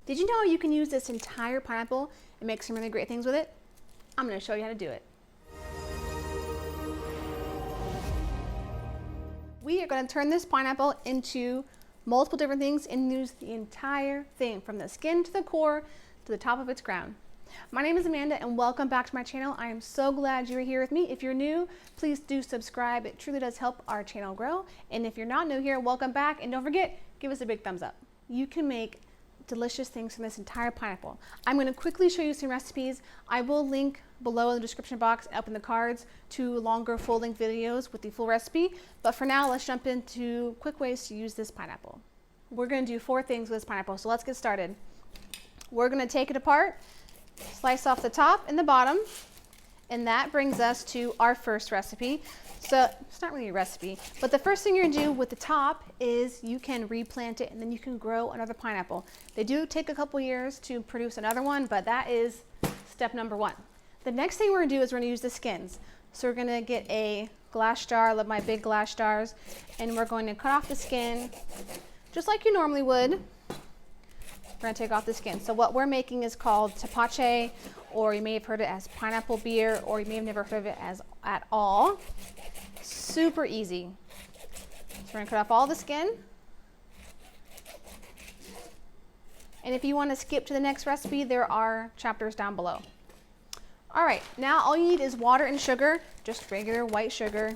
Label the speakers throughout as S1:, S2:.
S1: Did you know you can use this entire pineapple and make some really great things with it? I'm going to show you how to do it. We are going to turn this pineapple into multiple different things and use the entire thing from the skin to the core to the top of its crown. My name is Amanda and welcome back to my channel. I am so glad you're here with me. If you're new, please do subscribe. It truly does help our channel grow. And if you're not new here, welcome back. And don't forget, give us a big thumbs up. You can make delicious things from this entire pineapple. I'm going to quickly show you some recipes. I will link below in the description box, up in the cards, to longer full-length videos with the full recipe. But for now, let's jump into quick ways to use this pineapple. We're going to do 4 things with this pineapple, so let's get started. We're going to take it apart, slice off the top and the bottom, and that brings us to our first recipe. So it's not really a recipe, but the first thing you're gonna do with the top is you can replant it and then you can grow another pineapple. They do take a couple years to produce another one, but that is step number 1. The next thing we're gonna do is we're gonna use the skins. So we're gonna get a glass jar, I love my big glass jars, and we're going to cut off the skin just like you normally would. We're gonna take off the skin. So what we're making is called tepache, or you may have heard it as pineapple beer, or you may have never heard of it as at all. Super easy. So we're gonna cut off all the skin. And if you want to skip to the next recipe, there are chapters down below. All right, now all you need is water and sugar, just regular white sugar.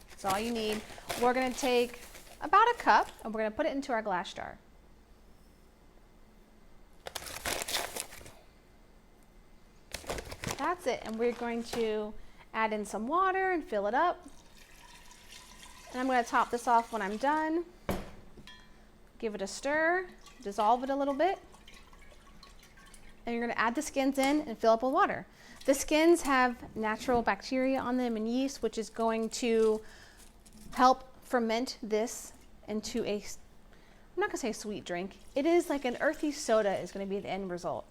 S1: That's all you need. We're gonna take about a cup and we're gonna put it into our glass jar. That's it, and we're going to add in some water and fill it up. And I'm going to top this off when I'm done. Give it a stir, dissolve it a little bit. And you're going to add the skins in and fill up with water. The skins have natural bacteria on them and yeast, which is going to help ferment this into a, I'm not going to say sweet drink. It is like an earthy soda is going to be the end result.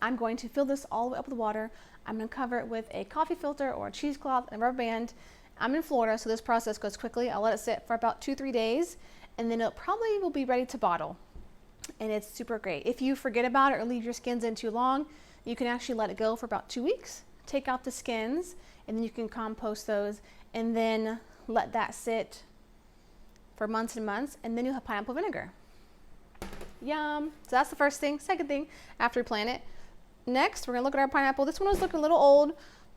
S1: I'm going to fill this all the way up with water. I'm going to cover it with a coffee filter or a cheesecloth and a rubber band. I'm in Florida, so this process goes quickly. I'll let it sit for about 2-3 days, and then it probably will be ready to bottle. And it's super great. If you forget about it or leave your skins in too long, you can actually let it go for about 2 weeks. Take out the skins, and then you can compost those, and then let that sit for months and months, and then you'll have pineapple vinegar. Yum. So that's the first thing. Second thing, after we plant it. Next, we're gonna look at our pineapple. This one was looking a little old,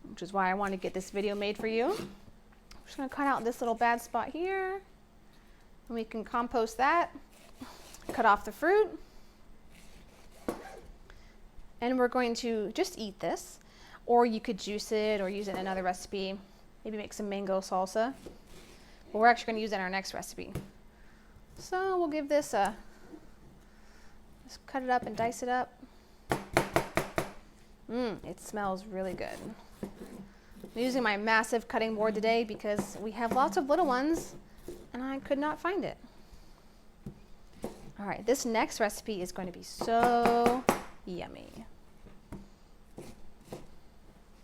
S1: which is why I wanted to get this video made for you. I'm just gonna cut out this little bad spot here, and we can compost that. Cut off the fruit. And we're going to just eat this, or you could juice it or use it in another recipe. Maybe make some mango salsa. But we're actually gonna use it in our next recipe. So we'll give this a, just cut it up and dice it up. It smells really good. I'm using my massive cutting board today because we have lots of little ones and I could not find it. All right, this next recipe is going to be so yummy.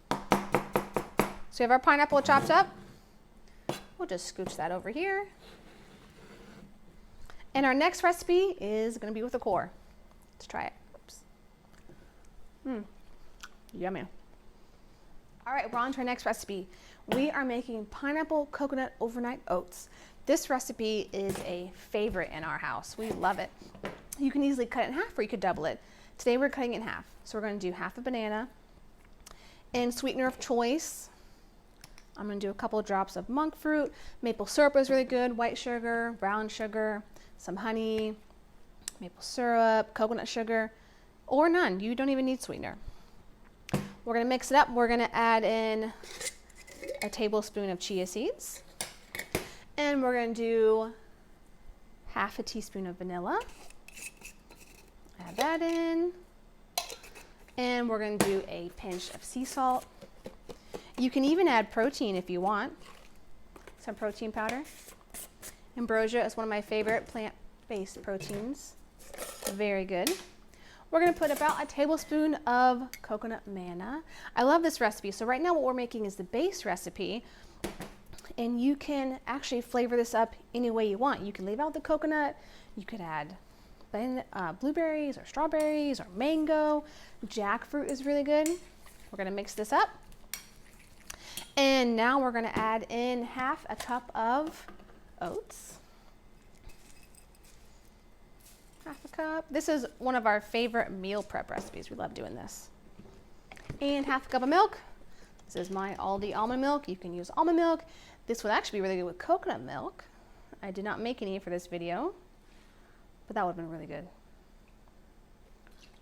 S1: So we have our pineapple chopped up. We'll just scooch that over here. And our next recipe is going to be with the core. Let's try it. Oops. Yummy. All right, we're on to our next recipe. We are making pineapple coconut overnight oats. This recipe is a favorite in our house. We love it. You can easily cut it in half or you could double it. Today we're cutting it in half. So we're going to do half a banana and sweetener of choice. I'm going to do a couple of drops of monk fruit. Maple syrup is really good. White sugar, brown sugar, some honey, maple syrup, coconut sugar, or none. You don't even need sweetener. We're going to mix it up. We're going to add in a tablespoon of chia seeds. And we're going to do half a teaspoon of vanilla. Add that in. And we're going to do a pinch of sea salt. You can even add protein if you want. Some protein powder. Ambrosia is one of my favorite plant-based proteins. Very good. We're going to put about a tablespoon of coconut manna. I love this recipe. So right now what we're making is the base recipe, and you can actually flavor this up any way you want. You can leave out the coconut, you could add blueberries or strawberries or mango. Jackfruit is really good. We're gonna mix this up. And now we're gonna add in half a cup of oats. Half a cup. This is one of our favorite meal prep recipes. We love doing this. And half a cup of milk. This is my Aldi almond milk. You can use almond milk. This would actually be really good with coconut milk. I did not make any for this video, but that would have been really good.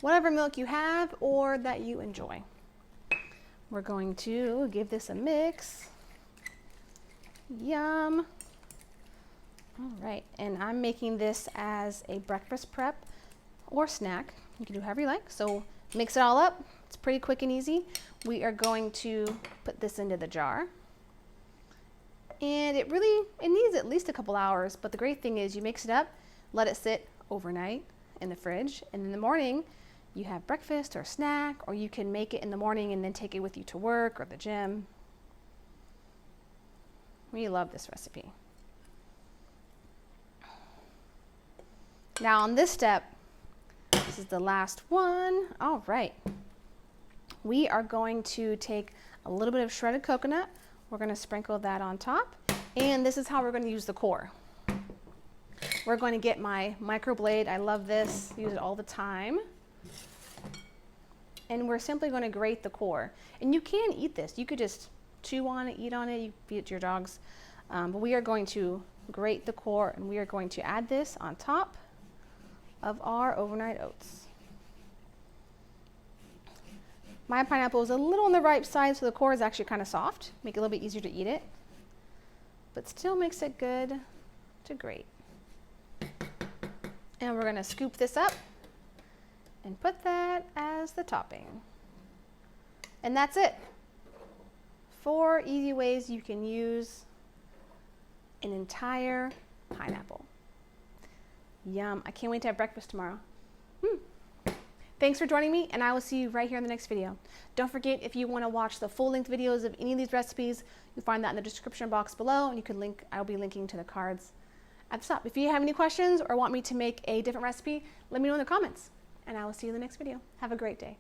S1: Whatever milk you have or that you enjoy. We're going to give this a mix. Yum. All right, and I'm making this as a breakfast prep or snack. You can do however you like. So mix it all up. It's pretty quick and easy. We are going to put this into the jar. And it needs at least a couple hours, but the great thing is you mix it up, let it sit overnight in the fridge, and in the morning you have breakfast or snack, or you can make it in the morning and then take it with you to work or the gym. We love this recipe. Now on this step, this is the last one. All right. We are going to take a little bit of shredded coconut. We're going to sprinkle that on top. And this is how we're going to use the core. We're going to get my microblade. I love this. Use it all the time. And we're simply going to grate the core. And you can eat this. You could just chew on it, eat on it. You feed it to your dogs. But we are going to grate the core, and we are going to add this on top of our overnight oats. My pineapple is a little on the ripe side, so the core is actually kind of soft. Make it a little bit easier to eat it, but still makes it good to grate. And we're going to scoop this up and put that as the topping. And that's it. 4 easy ways you can use an entire pineapple. Yum. I can't wait to have breakfast tomorrow. Thanks for joining me, and I will see you right here in the next video. Don't forget, if you want to watch the full-length videos of any of these recipes, you'll find that in the description box below, and you can I'll be linking to the cards at the top. If you have any questions or want me to make a different recipe, let me know in the comments, and I will see you in the next video. Have a great day.